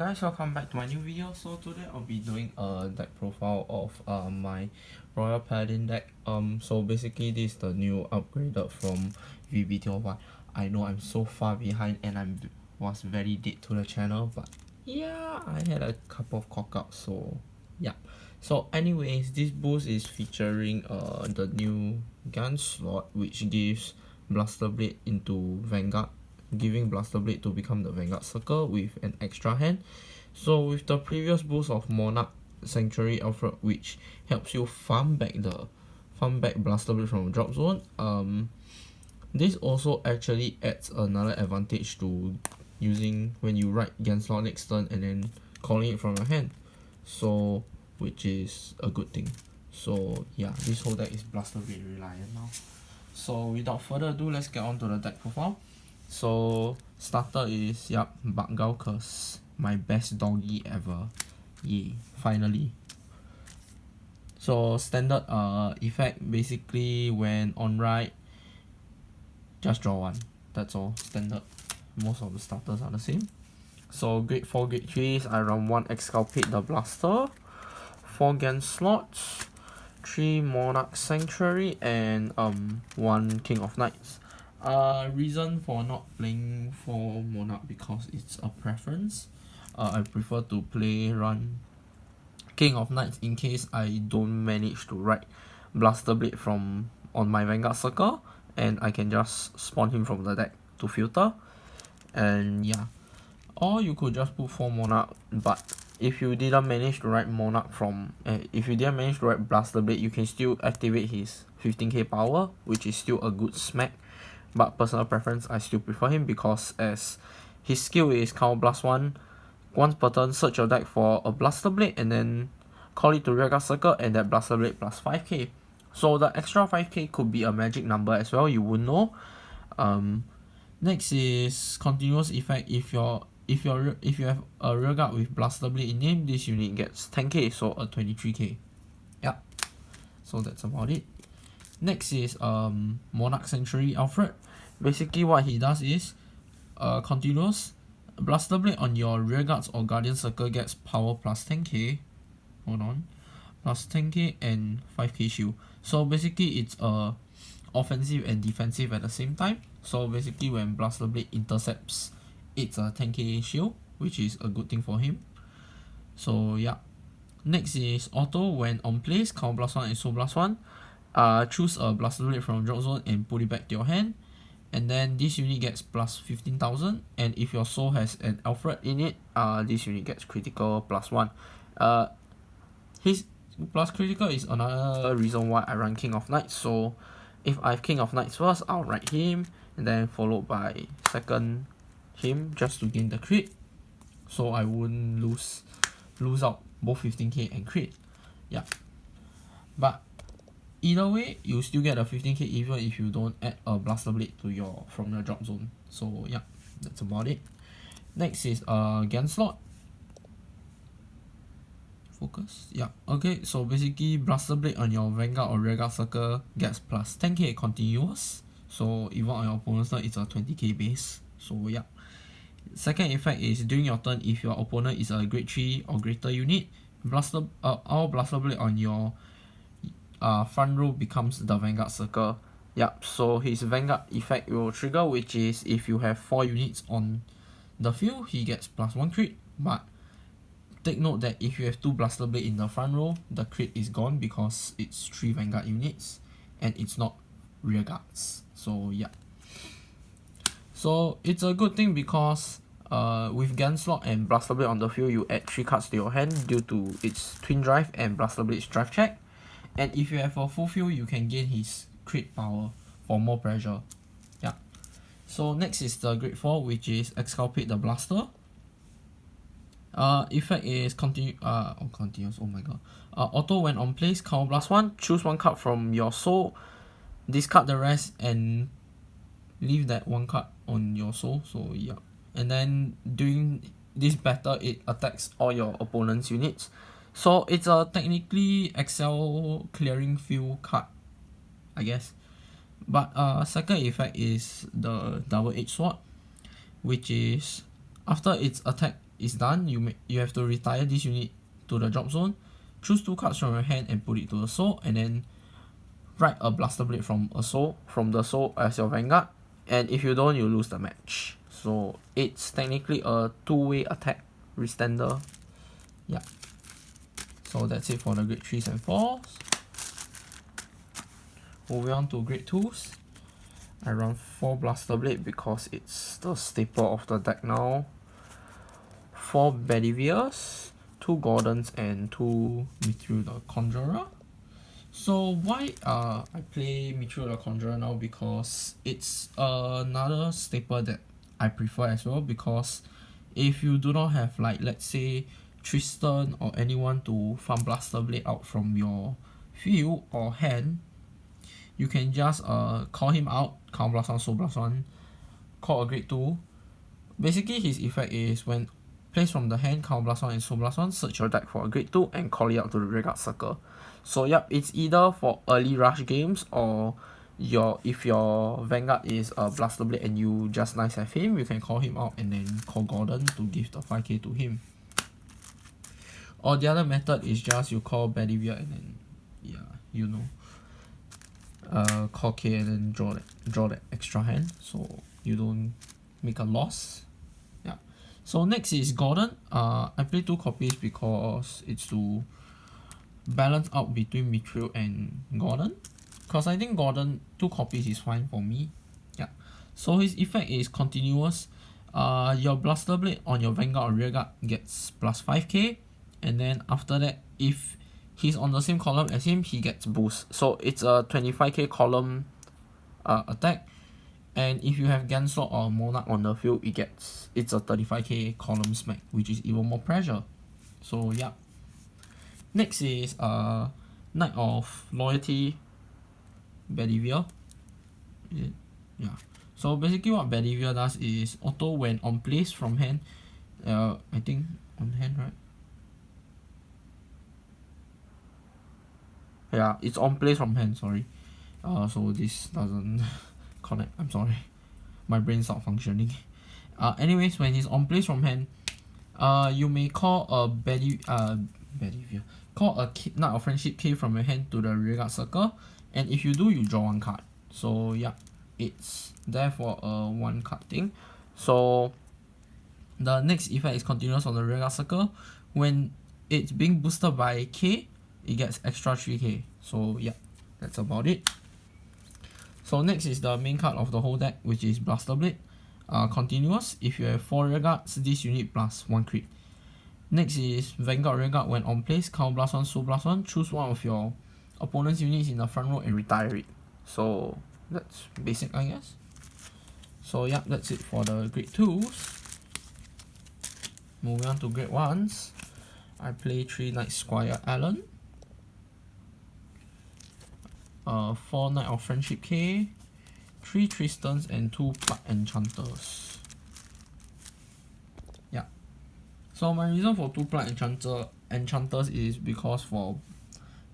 guys, welcome back to my new video. So today I'll be doing a deck profile of my Royal Paladin deck. So basically this is the new upgraded from VBTOY. I know I'm so far behind and I was very dead to the channel, but yeah, I had a couple of cock-ups, so yeah. So anyways, this boost is featuring the new Gancelot, which gives Blaster Blade into Vanguard, giving Blaster Blade to become the Vanguard Circle with an extra hand. So with the previous boost of Monarch Sanctuary Alfred, which helps you farm back Blaster Blade from drop zone, this also actually adds another advantage to using when you write Gancelot next turn and then calling it from your hand, so which is a good thing. So yeah, this whole deck is Blaster Blade reliant now. So without further ado, let's get on to the deck profile. So starter is Vanguard Curse, my best doggy ever. Yay, finally. So standard effect, basically when on right, just draw one. That's all, standard. Most of the starters are the same. So grade 4, grade 3s, I run 1 Exculpate the Blaster, 4 Ganslots, 3 Monarch Sanctuary, and 1 King of Knights. Reason for not playing for Monarch because it's a preference. I prefer to run King of Knights in case I don't manage to write Blaster Blade from on my Vanguard Circle, and I can just spawn him from the deck to filter. And yeah, or you could just put 4 Monarch, but if you didn't manage to write Monarch from, if you didn't manage to write Blaster Blade, you can still activate his 15k power, which is still a good smack. But personal preference, I still prefer him because as his skill is Counter Blast 1, once per turn search your deck for a Blaster Blade and then call it to Rearguard Circle, and that Blaster Blade plus 5k. So the extra 5k could be a magic number as well, you would know. Next is continuous effect. If you have a Rearguard with Blaster Blade in name, this unit gets 10k, so a 23k. Yeah, so that's about it. Next is Monarch Sanctuary Alfred. Basically what he does is continuous Blaster Blade on your Rearguards or Guardian Circle gets power plus 10k. Hold on, plus 10k and 5k shield. So basically it's offensive and defensive at the same time. So basically when Blaster Blade intercepts, it's a 10k shield, which is a good thing for him. So yeah. Next is auto. When on place, Counter Blast 1 and Soul Blast 1. Choose a Blaster Blade from drop zone and put it back to your hand. And then this unit gets plus 15,000. And if your soul has an Alfred in it, this unit gets critical plus 1. His plus critical is another reason why I run King of Knights. So if I have King of Knights first, I'll write him, and then followed by second him just to gain the crit. So I wouldn't lose out both 15k and crit. Yeah. But either way, you still get a 15k even if you don't add a Blaster Blade to from your drop zone. So yeah, that's about it. Next is Gancelot. Focus. Yeah. Okay, so basically Blaster Blade on your Vanguard or Rearguard Circle gets plus 10k continuous. So even on your opponent's turn, it's a 20k base. So yeah. Second effect is during your turn, if your opponent is a grade 3 or greater unit, our Blaster Blade on your front row becomes the Vanguard Circle. Yep, so his Vanguard effect will trigger, which is if you have 4 units on the field, he gets plus 1 crit. But take note that if you have 2 Blaster Blade in the front row, the crit is gone because it's 3 Vanguard units and it's not Rearguards. So yeah. So it's a good thing because with Gancelot and Blaster Blade on the field, you add 3 cards to your hand due to its Twin Drive and Blaster Blade's Drive check. And if you have a full field, you can gain his crit power for more pressure. Yeah. So next is the grade 4, which is Exculpate the Blaster. Effect is continuous. Oh my god. Auto. When on place, Counter Blast 1. Choose 1 card from your soul, discard the rest, and leave that 1 card on your soul. So yeah. And then during this battle, it attacks all your opponent's units. So it's a technically Excel clearing field card, I guess. But second effect is the double-edged sword, which is after its attack is done, you have to retire this unit to the drop zone, choose 2 cards from your hand and put it to the soul, and then write a Blaster Blade from the soul as your Vanguard, and if you don't, you lose the match. So it's technically a 2-way attack restander. Yeah. So that's it for the grade 3s and 4s. Moving on to grade 2s. I run 4 Blaster Blade because it's the staple of the deck now. 4 Bediviers, 2 Gordons, and 2 Mithril the Conjurer. So why I play Mithril the Conjurer now? Because it's another staple that I prefer as well, because if you do not have, like, let's say Tristan or anyone to farm Blaster Blade out from your field or hand, you can just call him out, Counter Blast 1, Soul Blast 1, call a grade 2. Basically his effect is when placed from the hand, Counter Blast 1 and Soul Blast 1, search your deck for a grade 2 and call it out to the Rearguard circle. So yep, it's either for early rush games, or if your Vanguard is a Blaster Blade and you just nice have him, you can call him out and then call Gordon to give the 5k to him. Or the other method is just you call Bedivere and then, yeah, you know, call K and then draw that extra hand, so you don't make a loss. Yeah. So next is Gordon. I play 2 copies because it's to balance out between Mithril and Gordon, because I think Gordon 2 copies is fine for me. Yeah. So his effect is continuous. Your Blaster Blade on your Vanguard or Rearguard gets plus 5k, and then after that, if he's on the same column as him, he gets boost. So it's a 25k column attack, and if you have Gancelot or Monarch on the field, it's a 35k column smack, which is even more pressure. So yeah. Next is Knight of Loyalty Bedivere. Is it? Yeah. So basically what Bedivere does is auto when on place from hand. I think on hand, right? Yeah, it's on place from hand, sorry. So this doesn't connect, I'm sorry. My brain stopped functioning. Anyways, when he's on place from hand, you may call a Bedivere. Call a Knight of Friendship K from your hand to the Rearguard circle, and if you do, you draw 1 card. So yeah, it's there for a 1 card thing. So the next effect is continuous on the Rearguard circle. When it's being boosted by K, it gets extra 3k. So yeah, that's about it. So next is the main card of the whole deck, which is Blaster Blade. Continuous. If you have 4 Rearguards, this unit plus 1 crit. Next is Vanguard Rearguard. When on place, Counter Blast 1, Soul Blast 1, choose one of your opponent's units in the front row and retire it. So that's basic, I guess. So yeah, that's it for the grade 2s. Moving on to grade 1s. I play 3 Knight Squire Allen, 4 Knight of Friendship K, 3 Tristans, and 2 Plague Enchanters. Yeah. So my reason for 2 Plague Enchanters is because for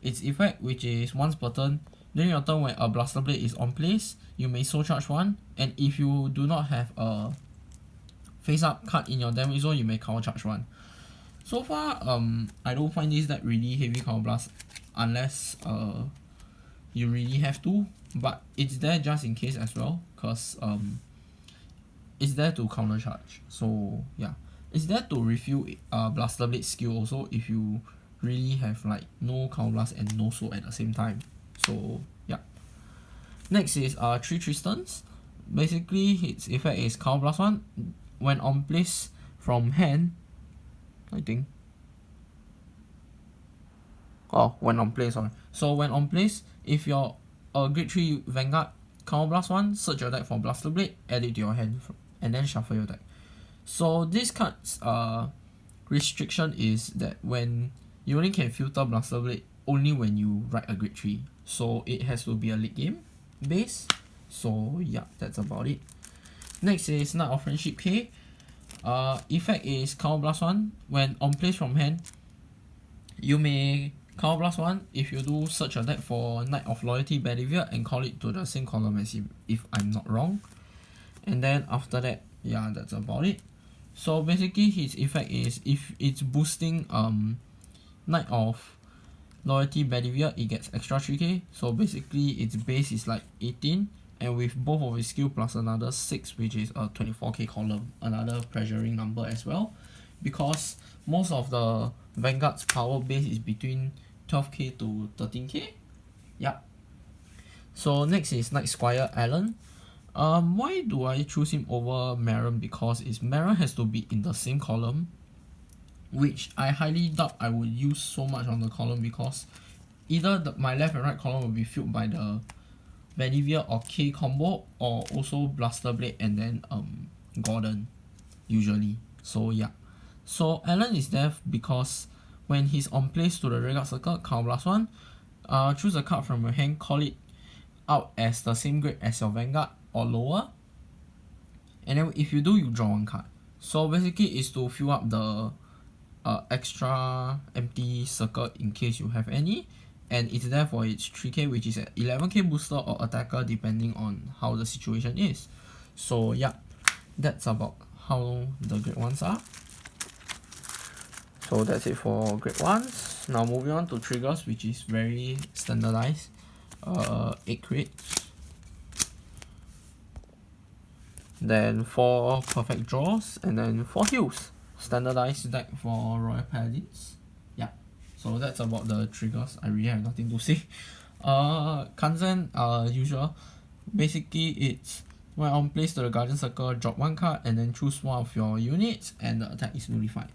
its effect, which is once per turn, during your turn when a Blaster Blade is on place, you may soul charge 1, and if you do not have a face up card in your damage zone, you may counter charge 1. So far, I don't find this deck really heavy counter blast unless you really have to, but it's there just in case as well, because it's there to counter charge. So yeah, it's there to refill Blaster Blade skill also if you really have like no counter blast and no soul at the same time. So yeah. Next is 3 Tristans. Basically its effect is counter blast 1 when on place from hand, I think. Oh, when on place, sorry. So when on place, if you're a grade 3 Vanguard, Counter Blast 1, search your deck for Blaster Blade, add it to your hand, and then shuffle your deck. So this card's restriction is that when you only can filter Blaster Blade only when you write a grade 3. So it has to be a late game base. So yeah, that's about it. Next is Knight of Friendship K. Effect is Counter Blast 1. When on place from hand, you may Counter Blast 1. If you do, search your deck for Knight of Loyalty Bedivere and call it to the same column as him, if I'm not wrong. And then after that, yeah, that's about it. So basically his effect is if it's boosting Knight of Loyalty Bedivere, it gets extra 3k. So basically its base is like 18, and with both of his skill plus another 6, which is a 24k column, another pressuring number as well, because most of the Vanguard's power base is between 12k to 13k. Yep. So next is Knight Squire Alan. Why do I choose him over Maron? Because Maron has to be in the same column, which I highly doubt I would use so much on the column, because either my left and right column will be filled by the Bedivere or K combo, or also Blaster Blade and then Gordon usually. So yeah. So Alan is there because when he's on place to the Rearguard Circle, count +1, choose a card from your hand, call it out as the same grade as your Vanguard or lower, and then if you do, you draw 1 card. So basically it's to fill up the extra empty circle in case you have any, and it's there for its 3k, which is an 11k booster or attacker depending on how the situation is. So yeah, that's about how the grade 1s are. So that's it for grade 1s. Now moving on to triggers, which is very standardized. 8 crits, then 4 perfect draws, and then 4 heals. Standardized deck for Royal Paladins. Yeah, so that's about the triggers. I really have nothing to say. Kanzen, usual. Basically, it's when on place to the Guardian Circle, drop 1 card and then choose one of your units, and the attack is nullified.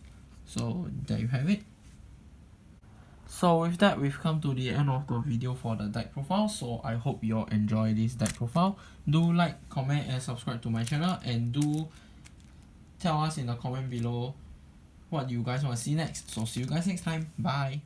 So there you have it. So with that, we've come to the end of the video for the deck profile. So I hope you all enjoy this deck profile. Do like, comment and subscribe to my channel, and do tell us in the comment below what you guys want to see next. So see you guys next time. Bye.